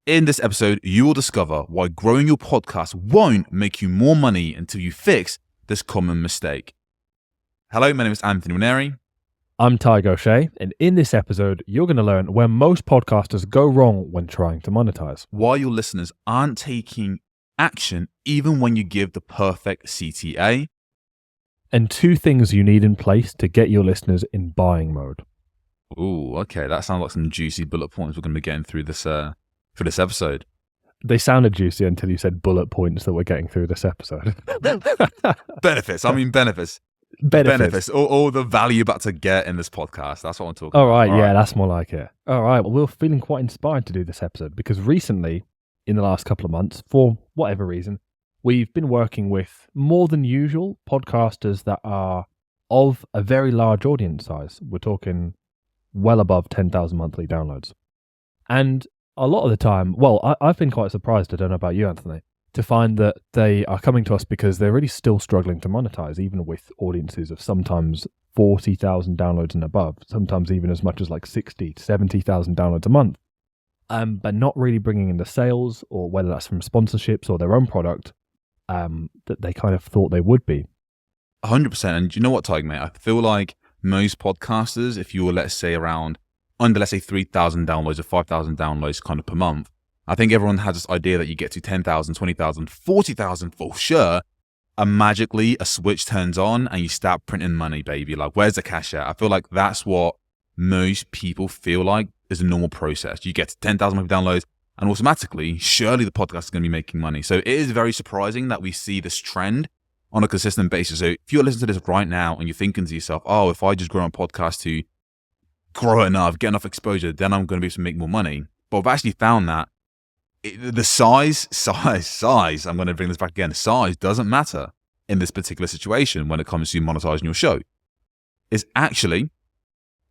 In this episode, you will discover why growing your podcast won't make you more money until you fix this common mistake. Hello, my name is Anthony Ranieri. I'm Ty Gaucher, and in this episode, you're going to learn where most podcasters go wrong when trying to monetize. Why your listeners aren't taking action even when you give the perfect CTA. And 2 things you need in place to get your listeners in buying mode. Ooh, okay, that sounds like some juicy bullet points we're going to be getting through this episode. They sounded juicy until you said bullet points that we're getting through this episode. Benefits. Benefits. All the value you're about to get in this podcast. That's what I'm talking about. All right, that's more like it. All right, well, we're feeling quite inspired to do this episode because recently, in the last couple of months, for whatever reason, we've been working with more than usual podcasters that are of a very large audience size. We're talking well above 10,000 monthly downloads. And a lot of the time, well, I've been quite surprised, I don't know about you, Anthony, to find that they are coming to us because they're really still struggling to monetize, even with audiences of sometimes 40,000 downloads and above, sometimes even as much as like 60 to 70,000 downloads a month, but not really bringing in the sales, or whether that's from sponsorships or their own product, that they kind of thought they would be. 100%. And you know what, Tig, mate? I feel like most podcasters, if you were, let's say, around under, let's say, 3,000 downloads or 5,000 downloads kind of per month, I think everyone has this idea that you get to 10,000, 20,000, 40,000 for sure, and magically a switch turns on and you start printing money, baby. Like, where's the cash at? I feel like that's what most people feel like is a normal process. You get to 10,000 downloads and automatically, surely the podcast is going to be making money. So it is very surprising that we see this trend on a consistent basis. So if you're listening to this right now and you're thinking to yourself, oh, if I just grow a podcast to grow enough, get enough exposure, then I'm going to be able to make more money. But I've actually found that the size, I'm going to bring this back again, size doesn't matter in this particular situation when it comes to monetizing your show. It's actually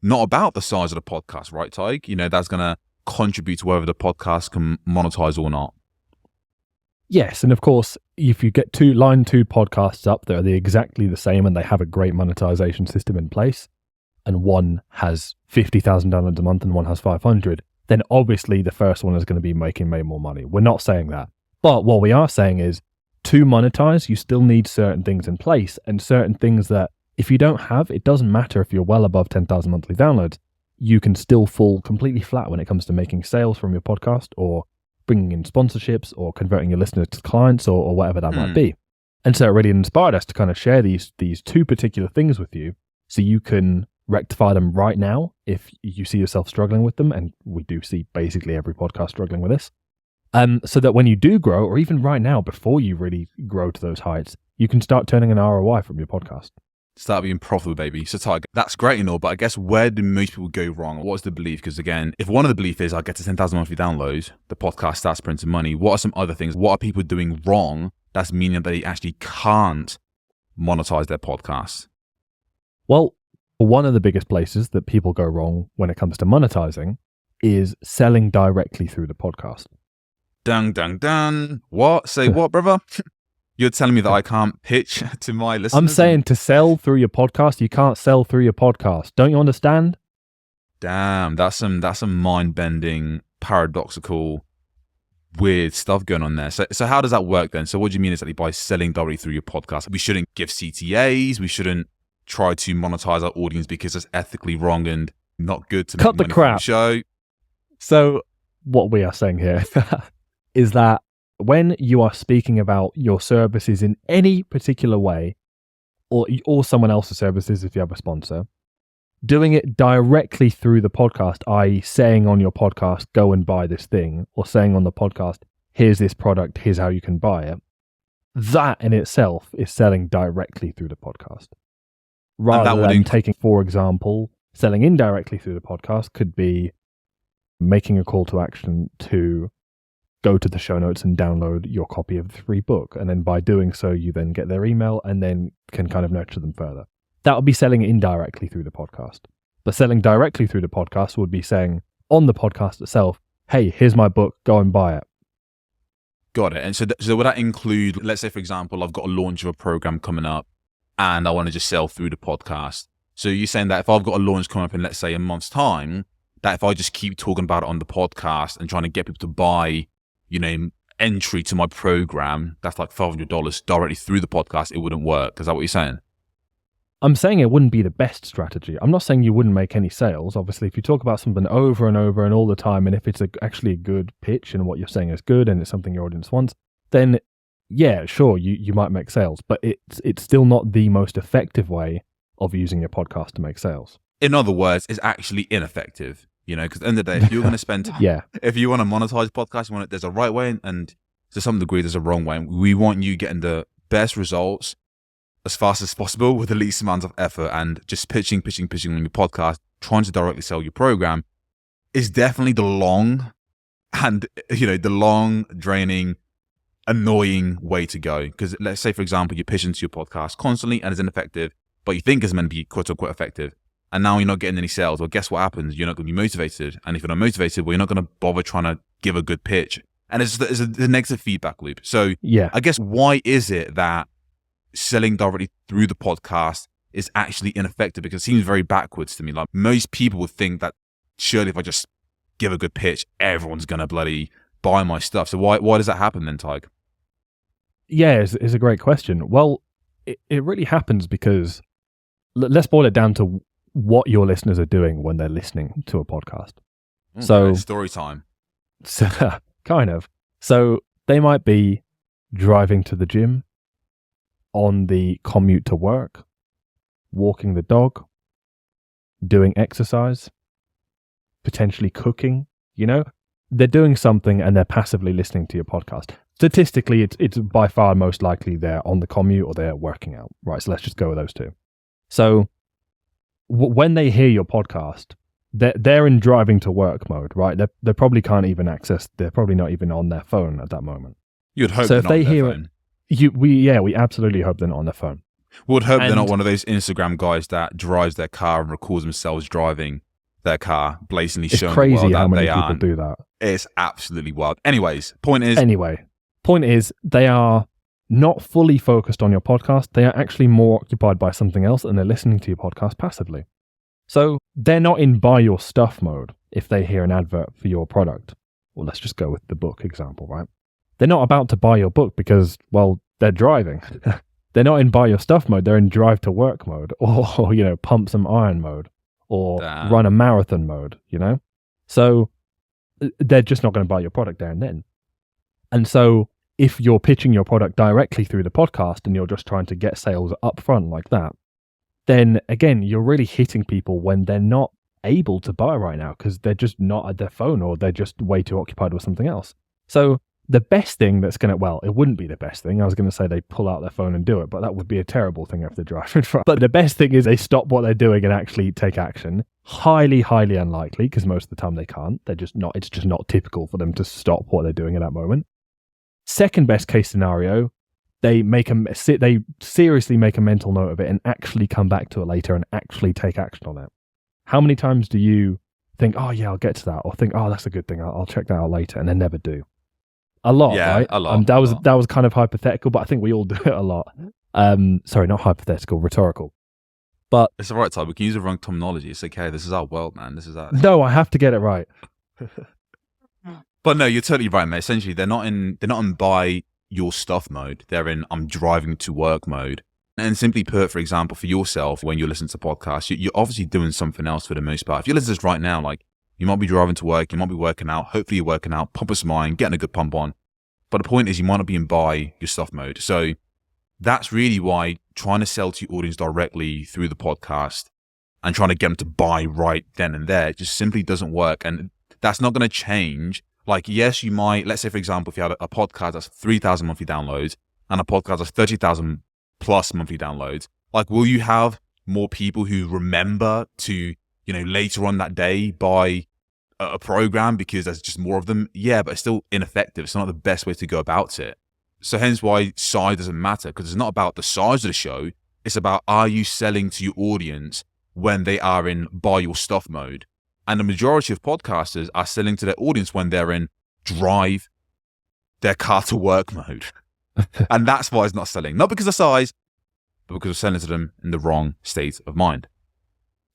not about the size of the podcast, right, Tyke? You know, that's going to contribute to whether the podcast can monetize or not. Yes, and of course, if you get 2 podcasts up that are exactly the same and they have a great monetization system in place, and one has 50,000 downloads a month and one has 500, then obviously the first one is going to be making way more money. We're not saying that. But what we are saying is, to monetize, you still need certain things in place, and certain things that if you don't have, it doesn't matter if you're well above 10,000 monthly downloads, you can still fall completely flat when it comes to making sales from your podcast, or bringing in sponsorships, or converting your listeners to clients, or whatever that might be. And so it really inspired us to kind of share these 2 particular things with you so you can rectify them right now if you see yourself struggling with them, and we do see basically every podcast struggling with this, so that when you do grow, or even right now before you really grow to those heights, you can start turning an ROI from your podcast. Start being profitable, baby. So, Tyke, that's great and all, but I guess where do most people go wrong? What's the belief? Because again, if one of the belief is I get to 10,000 monthly downloads, the podcast starts printing money, what are some other things? What are people doing wrong that's meaning that they actually can't monetize their podcast? Well, one of the biggest places that people go wrong when it comes to monetizing is selling directly through the podcast. Dun. What? Say what, brother? You're telling me that I can't pitch to my listeners? I'm saying to sell through your podcast, you can't sell through your podcast. Don't you understand? Damn, that's some mind-bending, paradoxical, weird stuff going on there. So how does that work then? So what do you mean exactly by selling directly through your podcast? We shouldn't give CTAs. We shouldn't try to monetize our audience because it's ethically wrong and not good to cut make the money crap from the show. So what we are saying here is that when you are speaking about your services in any particular way, or someone else's services if you have a sponsor, doing it directly through the podcast, i.e. saying on your podcast, go and buy this thing, or saying on the podcast, here's this product, here's how you can buy it, that in itself is selling directly through the podcast. Rather than taking, for example, selling indirectly through the podcast could be making a call to action to go to the show notes and download your copy of the free book. And then by doing so, you then get their email and then can kind of nurture them further. That would be selling indirectly through the podcast. But selling directly through the podcast would be saying on the podcast itself, hey, here's my book, go and buy it. Got it. And so would that include, let's say, for example, I've got a launch of a program coming up and I want to just sell through the podcast. So you're saying that if I've got a launch coming up in, let's say, a month's time, that if I just keep talking about it on the podcast and trying to get people to buy, entry to my program, that's like $500 directly through the podcast, it wouldn't work. Is that what you're saying? I'm saying it wouldn't be the best strategy. I'm not saying you wouldn't make any sales. Obviously, if you talk about something over and over and all the time, and if it's actually a good pitch and what you're saying is good and it's something your audience wants, then yeah, sure, you might make sales, but it's still not the most effective way of using your podcast to make sales. In other words, it's actually ineffective, because at the end of the day, if you're going to spend, if you want to monetize podcast, there's a right way and to some degree there's a wrong way. We want you getting the best results as fast as possible with the least amount of effort, and just pitching on your podcast, trying to directly sell your program is definitely the long draining, annoying way to go. Because let's say, for example, you're pitching to your podcast constantly and it's ineffective, but you think it's meant to be quote unquote effective, and now you're not getting any sales. Well, guess what happens? You're not going to be motivated, and if you're not motivated, well, you're not going to bother trying to give a good pitch, and it's a negative feedback loop. So I guess, why is it that selling directly through the podcast is actually ineffective? Because it seems very backwards to me. Like, most people would think that surely if I just give a good pitch, everyone's going to bloody buy my stuff. So why does that happen then, Tig? Yeah, it's a great question. Well, it really happens because let's boil it down to what your listeners are doing when they're listening to a podcast. Okay, so story time. So, kind of. So they might be driving to the gym, on the commute to work, walking the dog, doing exercise, potentially cooking, They're doing something and they're passively listening to your podcast. Statistically, it's by far most likely they're on the commute or they're working out, right? So let's just go with those two. So when they hear your podcast, they're in driving to work mode, right? They probably can't even access, they're probably not even on their phone at that moment. You'd hope so they're if not they on their hear phone. We absolutely hope they're not on their phone. We would hope they're not one of those Instagram guys that drives their car and records themselves driving their car, blatantly showing the world that they are. It's crazy how many people do that. It's absolutely wild. Anyways, point is they are not fully focused on your podcast. They are actually more occupied by something else, and they're listening to your podcast passively. So they're not in buy your stuff mode if they hear an advert for your product. Well, let's just go with the book example, right? They're not about to buy your book because, well, they're driving. They're not in buy your stuff mode. They're in drive to work mode, or pump some iron mode, or run a marathon mode, So they're just not going to buy your product there and then. And so if you're pitching your product directly through the podcast and you're just trying to get sales up front like that, then again, you're really hitting people when they're not able to buy right now because they're just not at their phone or they're just way too occupied with something else. So the best thing that's going to, well, it wouldn't be the best thing. I was going to say they pull out their phone and do it, but that would be a terrible thing if they're driving. But the best thing is they stop what they're doing and actually take action. Highly, highly unlikely because most of the time they can't. It's just not typical for them to stop what they're doing at that moment. Second best case scenario, they seriously make a mental note of it and actually come back to it later and actually take action on it. How many times do you think, oh yeah, I'll get to that, or think, oh, that's a good thing, I'll check that out later, and then never do? A lot, yeah, right? A lot. That was kind of hypothetical, but I think we all do it a lot. Sorry, not hypothetical, rhetorical. But it's the right time. We can use the wrong terminology. It's okay. This is our world, man. This is our. No, I have to get it right. But no, you're totally right, mate. Essentially, they're not in buy your stuff mode. They're in I'm driving to work mode. And simply put, for example, for yourself, when you listen to podcasts, you're obviously doing something else for the most part. If you listen to this right now, like you might be driving to work, you might be working out. Hopefully, you're working out, pumping some iron, getting a good pump on. But the point is, you might not be in buy your stuff mode. So that's really why trying to sell to your audience directly through the podcast and trying to get them to buy right then and there just simply doesn't work. And that's not going to change. Like, yes, you might, let's say, for example, if you had a podcast that's 3,000 monthly downloads and a podcast that's 30,000 plus monthly downloads, like, will you have more people who remember to, later on that day buy a program because there's just more of them? Yeah, but it's still ineffective. It's not the best way to go about it. So hence why size doesn't matter, because it's not about the size of the show. It's about, are you selling to your audience when they are in buy your stuff mode? And the majority of podcasters are selling to their audience when they're in drive their car to work mode. And that's why it's not selling. Not because of size, but because we're selling to them in the wrong state of mind.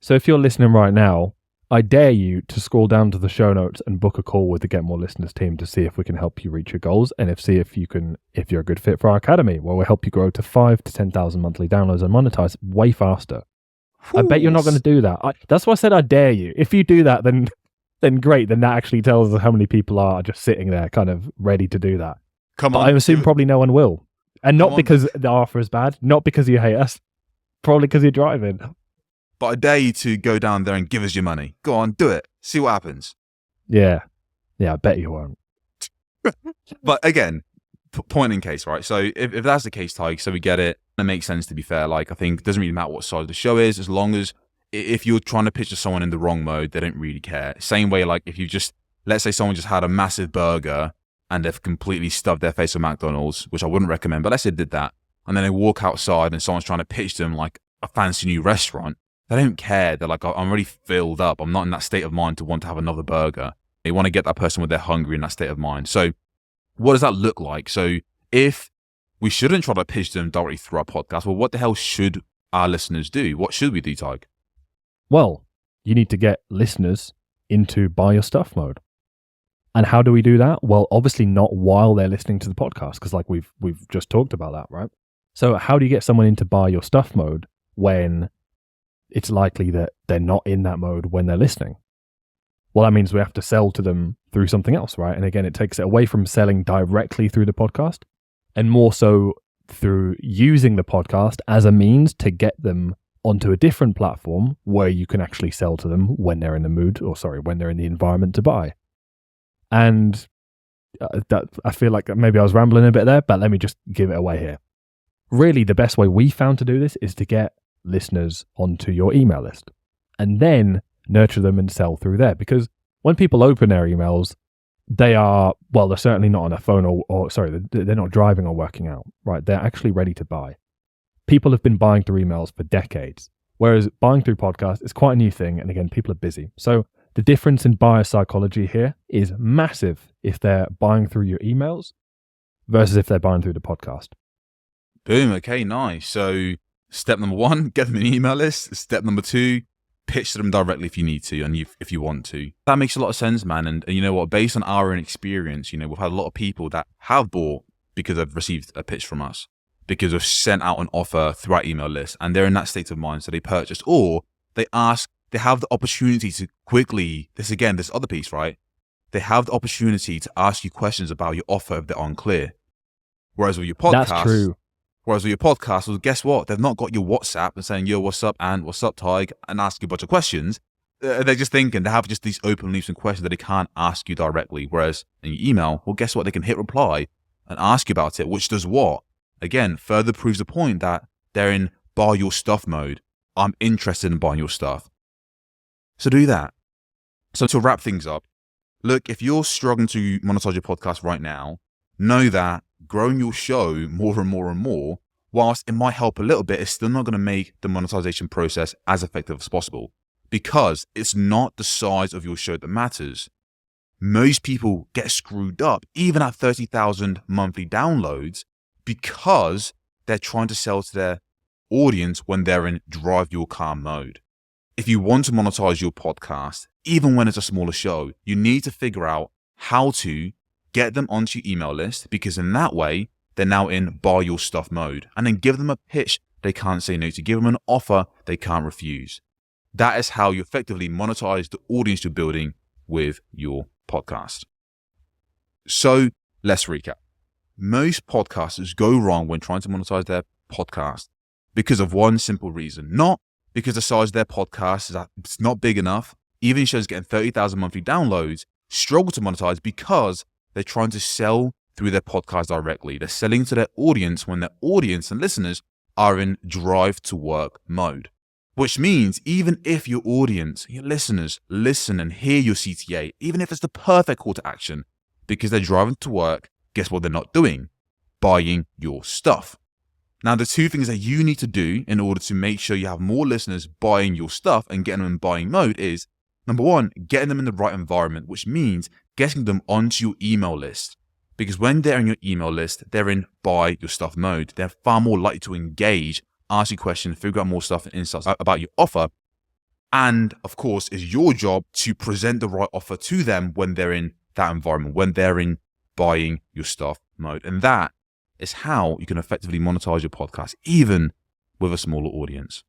So if you're listening right now I dare you to scroll down to the show notes and book a call with the Get More Listeners team to see if we can help you reach your goals, and see if you're a good fit for our academy, where we'll help you grow to 5 to 10,000 monthly downloads and monetize way faster. I bet you're not going to do that. That's why I said I dare you. If you do that, then great. Then that actually tells us how many people are just sitting there kind of ready to do that. Come But on. I assume probably no one will. And not because the offer is bad, not because you hate us, probably because you're driving. But I dare you to go down there and give us your money. Go on, do it. See what happens. Yeah. Yeah, I bet you won't. But again, point in case, right? So if that's the case, Ty, so we get it. It makes sense, to be fair. Like, I think it doesn't really matter what size the show is, as long as if you're trying to pitch to someone in the wrong mode, they don't really care. Same way, like if you just, let's say someone just had a massive burger and they've completely stuffed their face with McDonald's, which I wouldn't recommend, but let's say they did that. And then they walk outside and someone's trying to pitch them like a fancy new restaurant. They don't care. They're like, I'm already filled up. I'm not in that state of mind to want to have another burger. They want to get that person when they're hungry in that state of mind. So what does that look like? So if we shouldn't try to pitch them directly through our podcast, well, what the hell should our listeners do? What should we do, Tig? Well, you need to get listeners into buy your stuff mode. And how do we do that? Well, obviously not while they're listening to the podcast, because like we've just talked about that, right? So how do you get someone into buy your stuff mode when it's likely that they're not in that mode when they're listening? Well, that means we have to sell to them through something else, right? And again, it takes it away from selling directly through the podcast and more so through using the podcast as a means to get them onto a different platform where you can actually sell to them when they're in the mood, when they're in the environment to buy. And that I feel like maybe I was rambling a bit there, but let me just give it away here. Really, the best way we found to do this is to get listeners onto your email list and then nurture them and sell through there. Because when people open their emails, they're certainly not on a phone they're not driving or working out, right? They're actually ready to buy. People have been buying through emails for decades, whereas buying through podcasts is quite a new thing. And again, people are busy. So the difference in buyer psychology here is massive if they're buying through your emails versus if they're buying through the podcast. Boom. Okay, nice. So step number 1, get them an email list. Step number 2, pitch to them directly if you need to and if you want to. That makes a lot of sense, man. And you know what? Based on our own experience, we've had a lot of people that have bought because they've received a pitch from us, because we've sent out an offer through our email list and they're in that state of mind. So they purchased, or they have the opportunity to quickly, this other piece, right? They have the opportunity to ask you questions about your offer if they're unclear. Whereas with your podcast, that's true. Well, guess what? They've not got your WhatsApp and saying, yo, what's up, and what's up, Tig, and ask you a bunch of questions. They're just thinking, they have just these open loops and questions that they can't ask you directly. Whereas in your email, well, guess what? They can hit reply and ask you about it, which does what? Again, further proves the point that they're in buy your stuff mode. I'm interested in buying your stuff. So do that. So to wrap things up, look, if you're struggling to monetize your podcast right now, know that growing your show more and more and more, whilst it might help a little bit, it's still not going to make the monetization process as effective as possible, because it's not the size of your show that matters. Most people get screwed up, even at 30,000 monthly downloads, because they're trying to sell to their audience when they're in drive your car mode. If you want to monetize your podcast, even when it's a smaller show, you need to figure out how to get them onto your email list, because in that way, they're now in buy your stuff mode, and then give them a pitch they can't say no to, give them an offer they can't refuse. That is how you effectively monetize the audience you're building with your podcast. So let's recap. Most podcasters go wrong when trying to monetize their podcast because of one simple reason, not because the size of their podcast is not big enough. Even shows getting 30,000 monthly downloads struggle to monetize because they're trying to sell through their podcast directly. They're selling to their audience when their audience and listeners are in drive to work mode, which means even if your audience, your listeners listen and hear your CTA, even if it's the perfect call to action, because they're driving to work, guess what they're not doing? Buying your stuff. Now, the two things that you need to do in order to make sure you have more listeners buying your stuff and getting them in buying mode is, number 1, getting them in the right environment, which means getting them onto your email list. Because when they're in your email list, they're in buy your stuff mode. They're far more likely to engage, ask you questions, figure out more stuff and insights about your offer. And of course, it's your job to present the right offer to them when they're in that environment, when they're in buying your stuff mode. And that is how you can effectively monetize your podcast, even with a smaller audience.